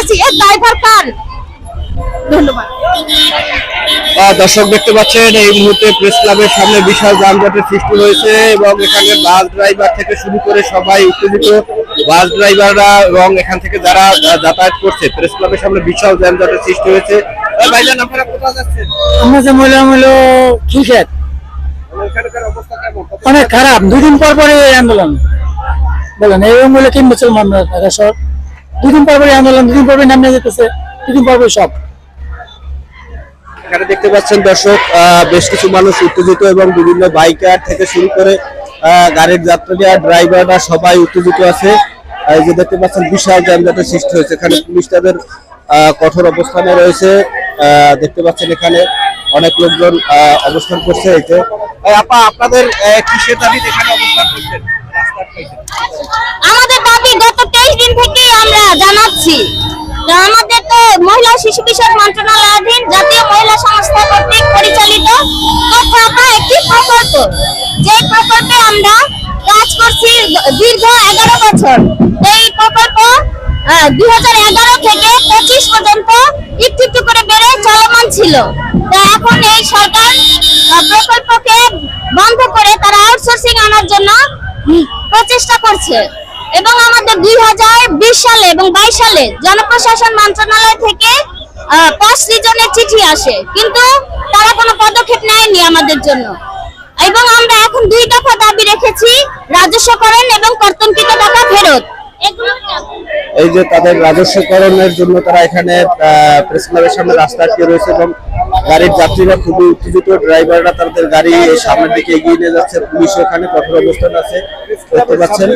বলছি এর ড্রাইভার কার? ধন্যবাদ। দর্শক দেখতে পাচ্ছেন এই মুহূর্তে প্রেস ক্লাবের সামনে বিশাল যানজটের সৃষ্টি হয়েছে এবং এখানে বাস ড্রাইভার থেকে শুরু করে সবাই উত্তেজিত। বাস ড্রাইভাররা এবং এখান থেকে যারা যাতায়াত করছে প্রেস ক্লাবের সামনে বিশাল যানজটের সৃষ্টি হয়েছে। ভাইজান আপনারা কোথায় যাচ্ছেন? আমরা যে হলো ক্রিকেট এখানকার অবস্থা কেমন? অনেক খারাপ, 2 দিন পর পরে আন্দোলন বলেন এই হলো কি মুসলমান সব 2 দিন পর পরে আন্দোলন, 2 দিন পর পরে নামে যেতেছে, 2 দিন পর পরে সব। এখানে দেখতে পাচ্ছেন দর্শক বেশ কিছু মানুষ উত্তেজিত এবং বিভিন্ন বাইকার থেকে শুরু করে গাড়ির যাত্রীরা ড্রাইভাররা সবাই উত্তেজিত আছে। এই যে দেখতে পাচ্ছেন বিশাল যানজটের সৃষ্টি হয়েছে, এখানে পুলিশ তাদের কঠোর অবস্থানে রয়েছে। দেখতে পাচ্ছেন এখানে অনেক লোকজন অবস্থান করছে। এই যে আপা আপনাদের কিসের দাবিতে এখানে অবস্থান করছেন? আমাদের দাবি গত 23 দিন থেকে আমরা জানাচ্ছি। আমাদের তো মহিলা ও শিশু বিষয়ক মন্ত্রণালয়াধীন জাতীয় মহিলা সংস্থা কর্তৃক পরিচালিত একটি প্রকল্প, যে প্রকল্পে আমরা কাজ করছি দীর্ঘ 11 বছর। এই প্রকল্প 2011 থেকে 25 পর্যন্ত একটু একটু করে বেড়ে চলমান ছিল। তো এখন এই সরকার প্রকল্পকে বন্ধ করে তারা আউটসোর্সিং আনার জন্য প্রচেষ্টা করছে এবং আমাদের 2020 সালে এবং 22 সালে জনপ্রশাসন মন্ত্রণালয় থেকে পশ রিজনের চিঠি আসে, কিন্তু তারা কোনো পদক্ষেপ নেয়নি আমাদের জন্য। এবং আমরা এখন 2 দফা দাবি রেখেছি, রাজস্বকরণ এবং কর্তনকৃত টাকা ফেরত। এই যে তাদের রাজস্বকরণের জন্য তারা এখানে প্রেস ক্লাবের সামনে রাস্তা আটকে রয়েছে এবং গাড়ির যাত্রীরা খুবই উত্তেজিত, ড্রাইভাররা তাদের গাড়ি সামনের দিকে এগিয়ে নিয়ে যাচ্ছে, পুলিশ ওখানে কঠোর অবস্থান আছে দেখতে পাচ্ছেন।